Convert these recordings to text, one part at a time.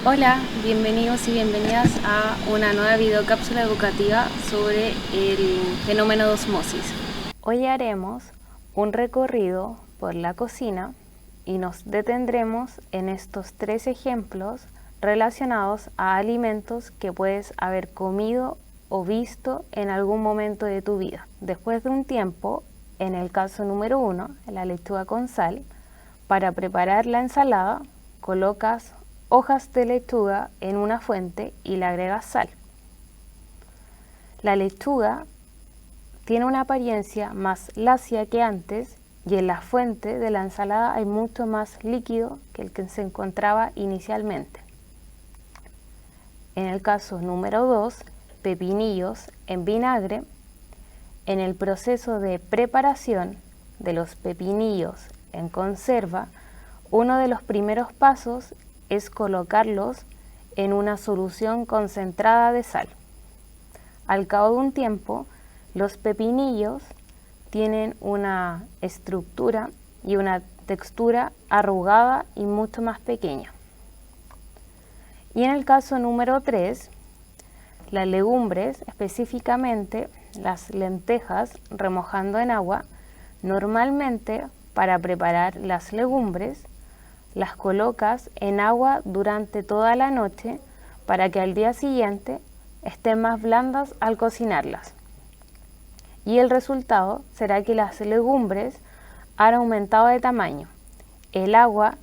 Hola, bienvenidos y bienvenidas a una nueva videocápsula educativa sobre el fenómeno de osmosis. Hoy haremos un recorrido por la cocina y nos detendremos en estos 3 ejemplos relacionados a alimentos que puedes haber comido o visto en algún momento de tu vida. Después de un tiempo, en el caso número 1, la lechuga con sal, para preparar la ensalada colocas hojas de lechuga en una fuente y le agregas sal. La lechuga tiene una apariencia más lacia que antes y en la fuente de la ensalada hay mucho más líquido que el que se encontraba inicialmente. En el caso número 2, pepinillos en vinagre. En el proceso de preparación de los pepinillos en conserva, uno de los primeros pasos es colocarlos en una solución concentrada de sal. Al cabo de un tiempo, los pepinillos tienen una estructura y una textura arrugada y mucho más pequeña. Y en el caso número 3, las legumbres, específicamente las lentejas remojando en agua, normalmente para preparar las legumbres las colocas en agua durante toda la noche para que al día siguiente estén más blandas al cocinarlas. Y el resultado será que las legumbres han aumentado de tamaño. El agua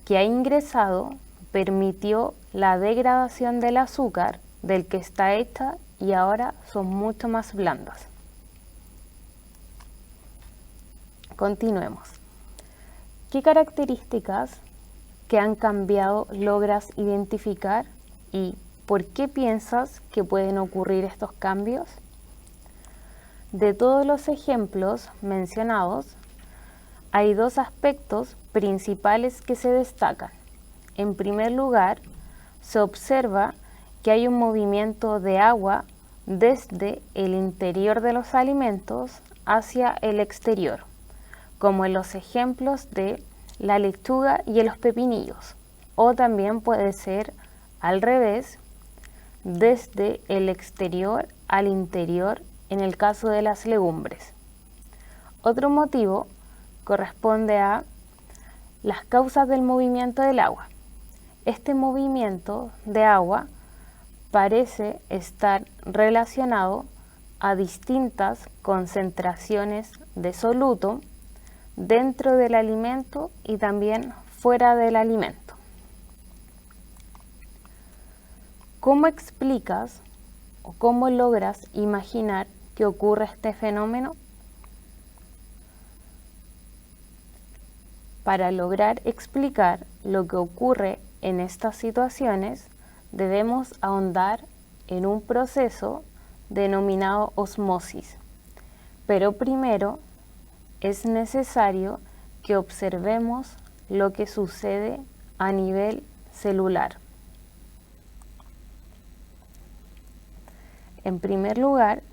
que ha ingresado permitió la degradación del azúcar del que está hecha y ahora son mucho más blandas. Continuemos. ¿Qué características que han cambiado logras identificar y por qué piensas que pueden ocurrir estos cambios? De todos los ejemplos mencionados, hay 2 aspectos principales que se destacan. En primer lugar, se observa que hay un movimiento de agua desde el interior de los alimentos hacia el exterior, como en los ejemplos de la lechuga y los pepinillos, o también puede ser al revés, desde el exterior al interior en el caso de las legumbres. Otro motivo corresponde a las causas del movimiento del agua. Este movimiento de agua parece estar relacionado a distintas concentraciones de soluto dentro del alimento y también fuera del alimento. ¿Cómo explicas o cómo logras imaginar que ocurre este fenómeno? Para lograr explicar lo que ocurre en estas situaciones, debemos ahondar en un proceso denominado osmosis. Pero primero es necesario que observemos lo que sucede a nivel celular. En primer lugar,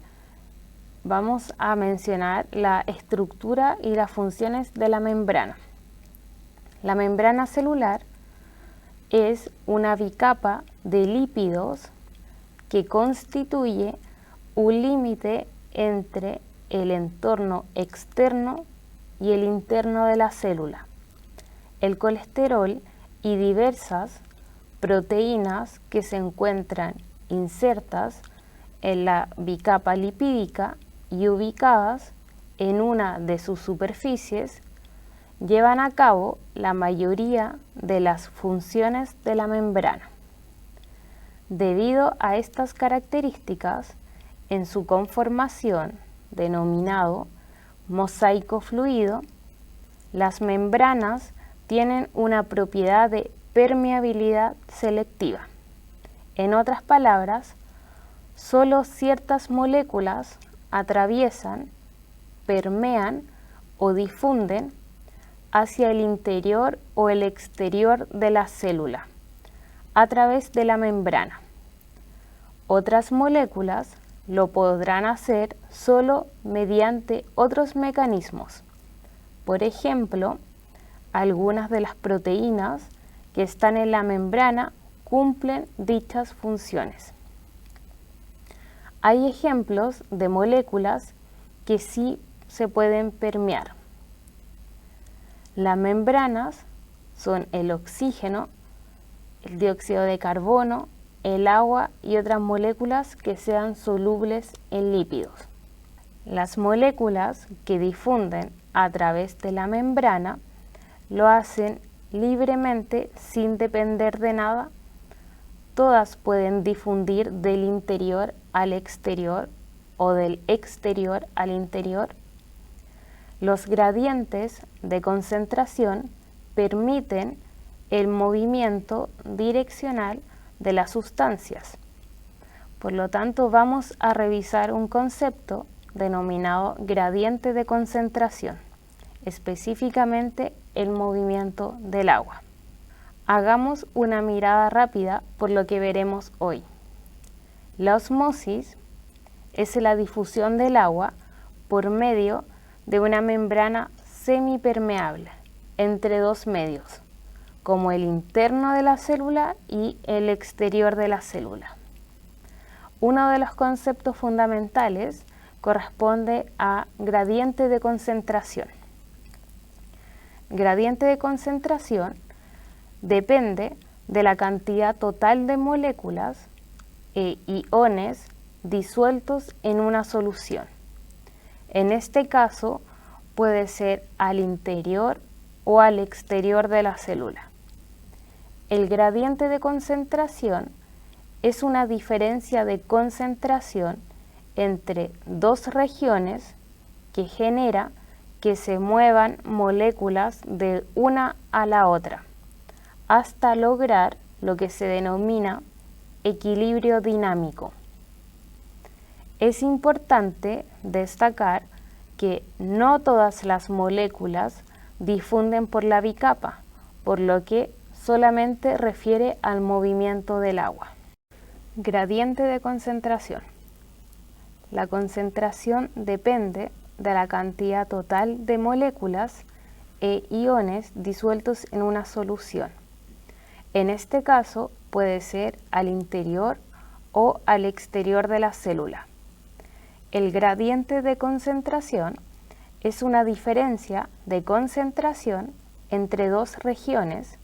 vamos a mencionar la estructura y las funciones de la membrana. La membrana celular es una bicapa de lípidos que constituye un límite entre el entorno externo y el interno de la célula. El colesterol y diversas proteínas que se encuentran insertas en la bicapa lipídica y ubicadas en una de sus superficies llevan a cabo la mayoría de las funciones de la membrana. Debido a estas características, en su conformación, denominado mosaico fluido, las membranas tienen una propiedad de permeabilidad selectiva. En otras palabras, solo ciertas moléculas atraviesan, permean o difunden hacia el interior o el exterior de la célula a través de la membrana. Otras moléculas lo podrán hacer solo mediante otros mecanismos. Por ejemplo, algunas de las proteínas que están en la membrana cumplen dichas funciones. Hay ejemplos de moléculas que sí se pueden permear. Las membranas son el oxígeno, el dióxido de carbono, el agua y otras moléculas que sean solubles en lípidos. Las moléculas que difunden a través de la membrana lo hacen libremente sin depender de nada. Todas pueden difundir del interior al exterior o del exterior al interior. Los gradientes de concentración permiten el movimiento direccional de las sustancias. Por lo tanto, vamos a revisar un concepto denominado gradiente de concentración, específicamente el movimiento del agua. Hagamos una mirada rápida por lo que veremos hoy. La osmosis es la difusión del agua por medio de una membrana semipermeable entre dos medios, como el interno de la célula y el exterior de la célula. Uno de los conceptos fundamentales corresponde a gradiente de concentración. Gradiente de concentración depende de la cantidad total de moléculas e iones disueltos en una solución. En este caso puede ser al interior o al exterior de la célula. El gradiente de concentración es una diferencia de concentración entre dos regiones que genera que se muevan moléculas de una a la otra, hasta lograr lo que se denomina equilibrio dinámico. Es importante destacar que no todas las moléculas difunden por la bicapa, por lo que solamente refiere al movimiento del agua. Gradiente de concentración. La concentración depende de la cantidad total de moléculas e iones disueltos en una solución. En este caso puede ser al interior o al exterior de la célula. El gradiente de concentración es una diferencia de concentración entre dos regiones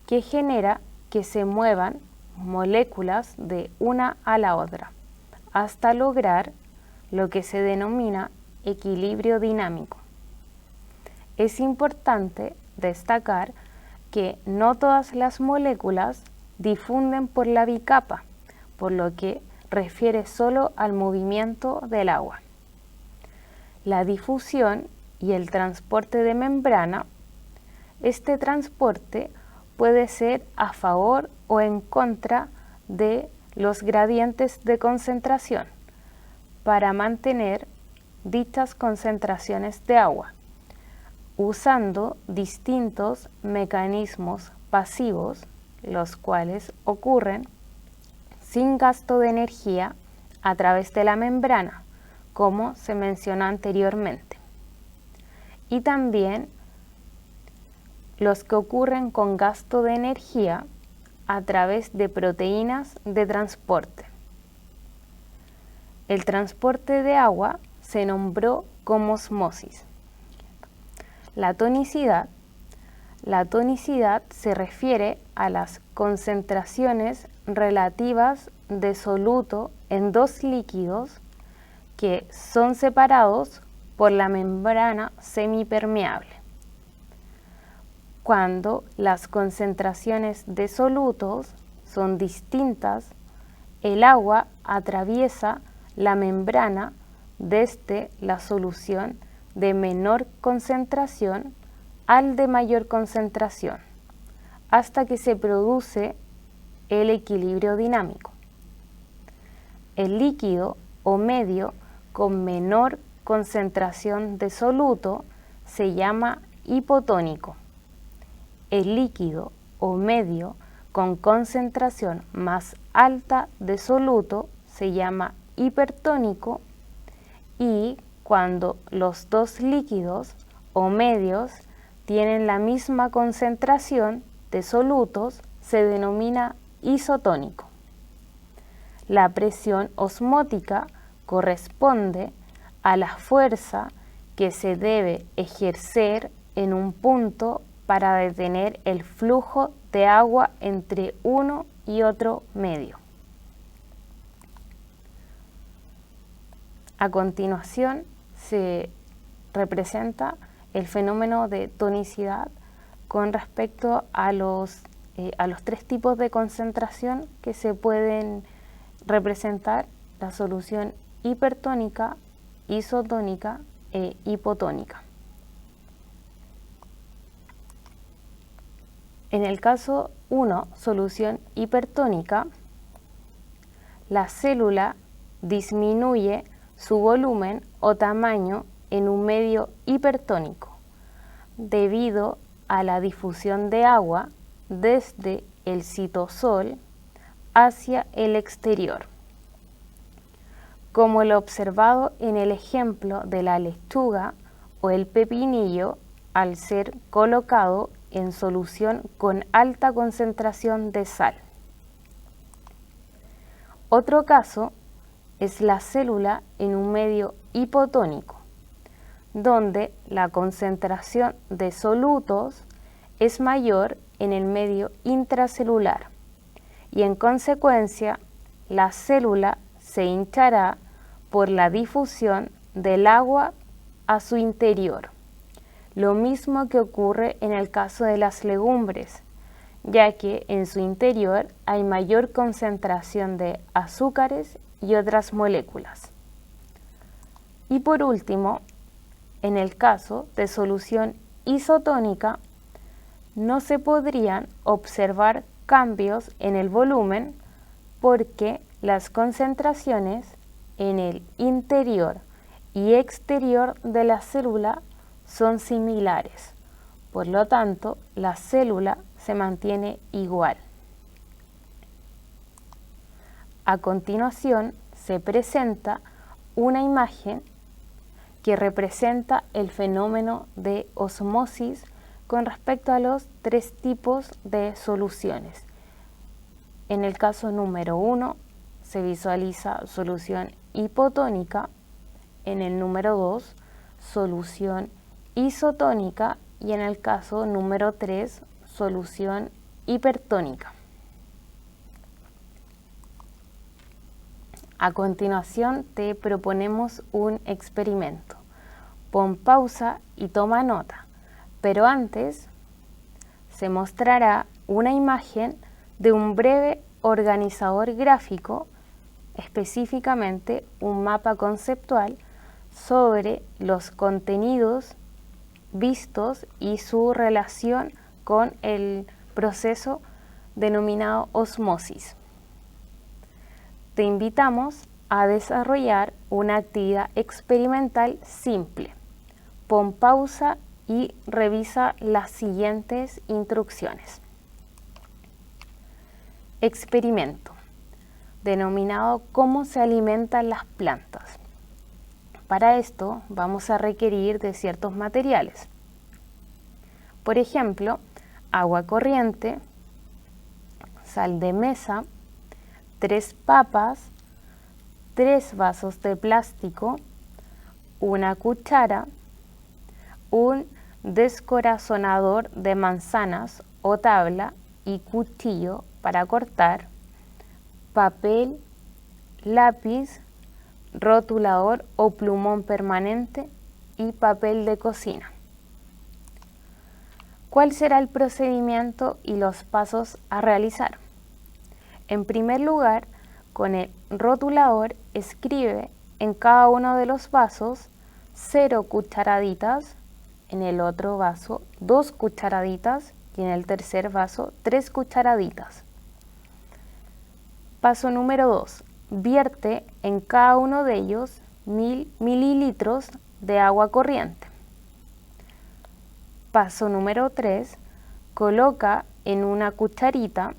que genera que se muevan moléculas de una a la otra, hasta lograr lo que se denomina equilibrio dinámico. Es importante destacar que no todas las moléculas difunden por la bicapa, por lo que refiere solo al movimiento del agua. La difusión y el transporte de membrana. Este transporte puede ser a favor o en contra de los gradientes de concentración para mantener dichas concentraciones de agua, usando distintos mecanismos pasivos, los cuales ocurren sin gasto de energía a través de la membrana, como se mencionó anteriormente. Y también los que ocurren con gasto de energía a través de proteínas de transporte. El transporte de agua se nombró como osmosis. La tonicidad. La tonicidad se refiere a las concentraciones relativas de soluto en dos líquidos que son separados por la membrana semipermeable. Cuando las concentraciones de solutos son distintas, el agua atraviesa la membrana desde la solución de menor concentración al de mayor concentración, hasta que se produce el equilibrio dinámico. El líquido o medio con menor concentración de soluto se llama hipotónico. El líquido o medio con concentración más alta de soluto se llama hipertónico, y cuando los dos líquidos o medios tienen la misma concentración de solutos se denomina isotónico. La presión osmótica corresponde a la fuerza que se debe ejercer en un punto para detener el flujo de agua entre uno y otro medio. A continuación se representa el fenómeno de tonicidad con respecto a los 3 tipos de concentración que se pueden representar: la solución hipertónica, isotónica e hipotónica. En el caso 1, solución hipertónica, la célula disminuye su volumen o tamaño en un medio hipertónico debido a la difusión de agua desde el citosol hacia el exterior, como lo observado en el ejemplo de la lechuga o el pepinillo al ser colocado en solución con alta concentración de sal. Otro caso es la célula en un medio hipotónico, donde la concentración de solutos es mayor en el medio intracelular y en consecuencia la célula se hinchará por la difusión del agua a su interior. Lo mismo que ocurre en el caso de las legumbres, ya que en su interior hay mayor concentración de azúcares y otras moléculas. Y por último, en el caso de solución isotónica, no se podrían observar cambios en el volumen porque las concentraciones en el interior y exterior de la célula son similares. Por lo tanto, la célula se mantiene igual. A continuación, se presenta una imagen que representa el fenómeno de osmosis con respecto a los 3 tipos de soluciones. En el caso número 1 se visualiza solución hipotónica, en el número 2 solución isotónica y en el caso número 3 solución hipertónica. A continuación te proponemos un experimento. Pon pausa y toma nota, pero antes se mostrará una imagen de un breve organizador gráfico, específicamente un mapa conceptual sobre los contenidos vistos y su relación con el proceso denominado osmosis. Te invitamos a desarrollar una actividad experimental simple. Pon pausa y revisa las siguientes instrucciones. Experimento, denominado ¿Cómo se alimentan las plantas? Para esto vamos a requerir de ciertos materiales. Por ejemplo, agua corriente, sal de mesa, 3 papas, 3 vasos de plástico, una cuchara, un descorazonador de manzanas o tabla y cuchillo para cortar, papel, lápiz, rotulador o plumón permanente y papel de cocina. ¿Cuál será el procedimiento y los pasos a realizar? En primer lugar, con el rotulador escribe en cada uno de los vasos 0 cucharaditas, en el otro vaso 2 cucharaditas y en el tercer vaso 3 cucharaditas. Paso número 2. Vierte en cada uno de ellos 1000 mililitros de agua corriente. Paso número 3. Coloca en una cucharita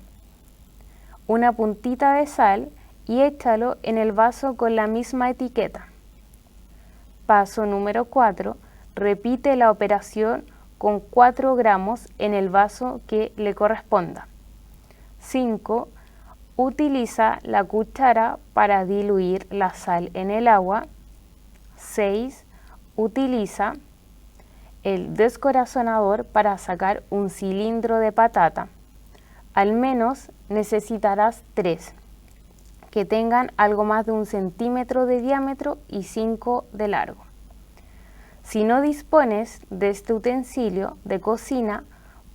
una puntita de sal y échalo en el vaso con la misma etiqueta. Paso número 4. Repite la operación con 4 gramos en el vaso que le corresponda. 5. Utiliza la cuchara para diluir la sal en el agua. 6. Utiliza el descorazonador para sacar un cilindro de patata. Al menos necesitarás 3, que tengan algo más de 1 centímetro de diámetro y 5 de largo. Si no dispones de este utensilio de cocina,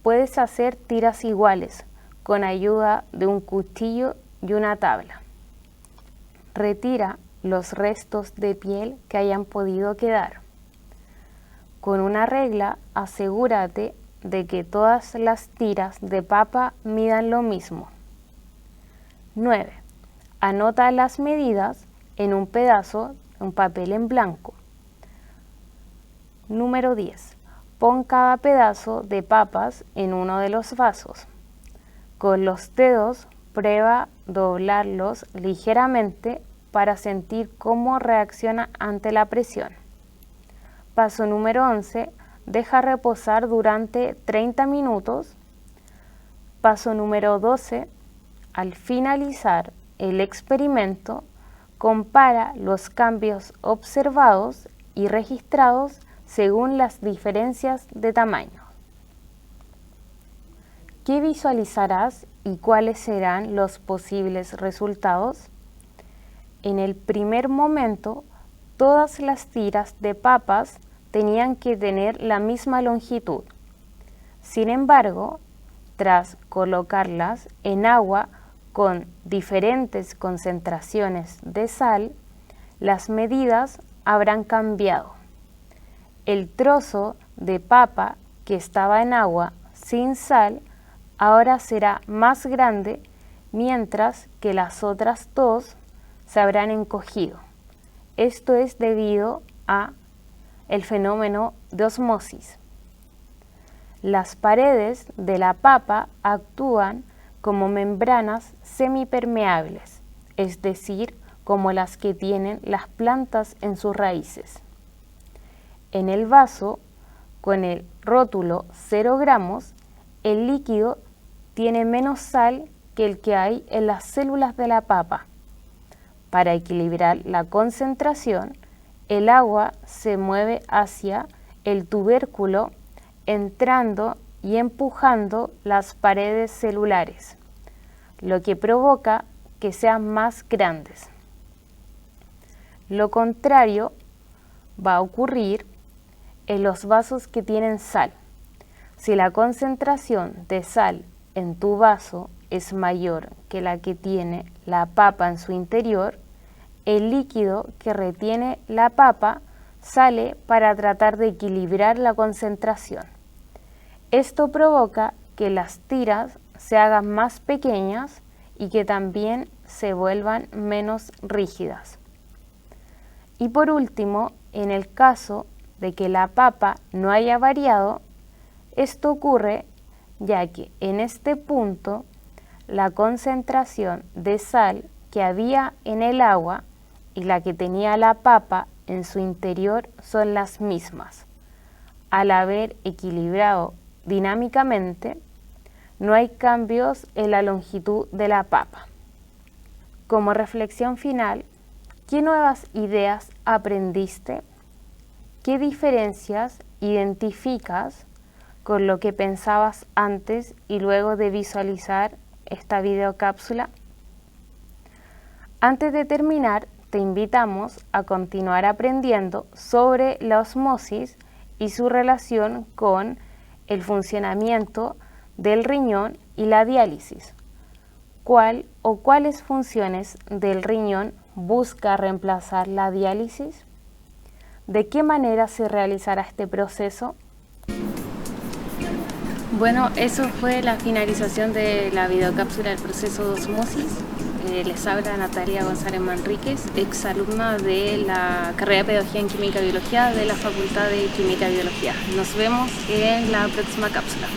puedes hacer tiras iguales con ayuda de un cuchillo y una tabla. Retira los restos de piel que hayan podido quedar. Con una regla, asegúrate de que todas las tiras de papa midan lo mismo. 9. Anota las medidas en un pedazo, un papel en blanco. Número 10. Pon cada pedazo de papas en uno de los vasos. Con los dedos, prueba doblarlos ligeramente para sentir cómo reacciona ante la presión. Paso número 11. Deja reposar durante 30 minutos. Paso número 12. Al finalizar el experimento, compara los cambios observados y registrados según las diferencias de tamaño. ¿Qué visualizarás y cuáles serán los posibles resultados? En el primer momento, todas las tiras de papas tenían que tener la misma longitud. Sin embargo, tras colocarlas en agua con diferentes concentraciones de sal, las medidas habrán cambiado. El trozo de papa que estaba en agua sin sal ahora será más grande, mientras que las otras dos se habrán encogido. Esto es debido a el fenómeno de osmosis. Las paredes de la papa actúan como membranas semipermeables, es decir, como las que tienen las plantas en sus raíces. En el vaso, con el rótulo 0 gramos, el líquido tiene menos sal que el que hay en las células de la papa. Para equilibrar la concentración, el agua se mueve hacia el tubérculo, entrando y empujando las paredes celulares, lo que provoca que sean más grandes. Lo contrario va a ocurrir en los vasos que tienen sal. Si la concentración de sal en tu vaso es mayor que la que tiene la papa en su interior, el líquido que retiene la papa sale para tratar de equilibrar la concentración. Esto provoca que las tiras se hagan más pequeñas y que también se vuelvan menos rígidas. Y por último, en el caso de que la papa no haya variado, esto ocurre ya que en este punto la concentración de sal que había en el agua y la que tenía la papa en su interior son las mismas. Al haber equilibrado dinámicamente, no hay cambios en la longitud de la papa. Como reflexión final, ¿qué nuevas ideas aprendiste? ¿Qué diferencias identificas con lo que pensabas antes y luego de visualizar esta videocápsula? Antes de terminar, te invitamos a continuar aprendiendo sobre la osmosis y su relación con el funcionamiento del riñón y la diálisis. ¿Cuál o cuáles funciones del riñón busca reemplazar la diálisis? ¿De qué manera se realizará este proceso? Bueno, eso fue la finalización de la videocápsula del proceso de osmosis. Les habla Natalia González Manríquez, exalumna de la carrera de Pedagogía en Química y Biología de la Facultad de Química y Biología. Nos vemos en la próxima cápsula.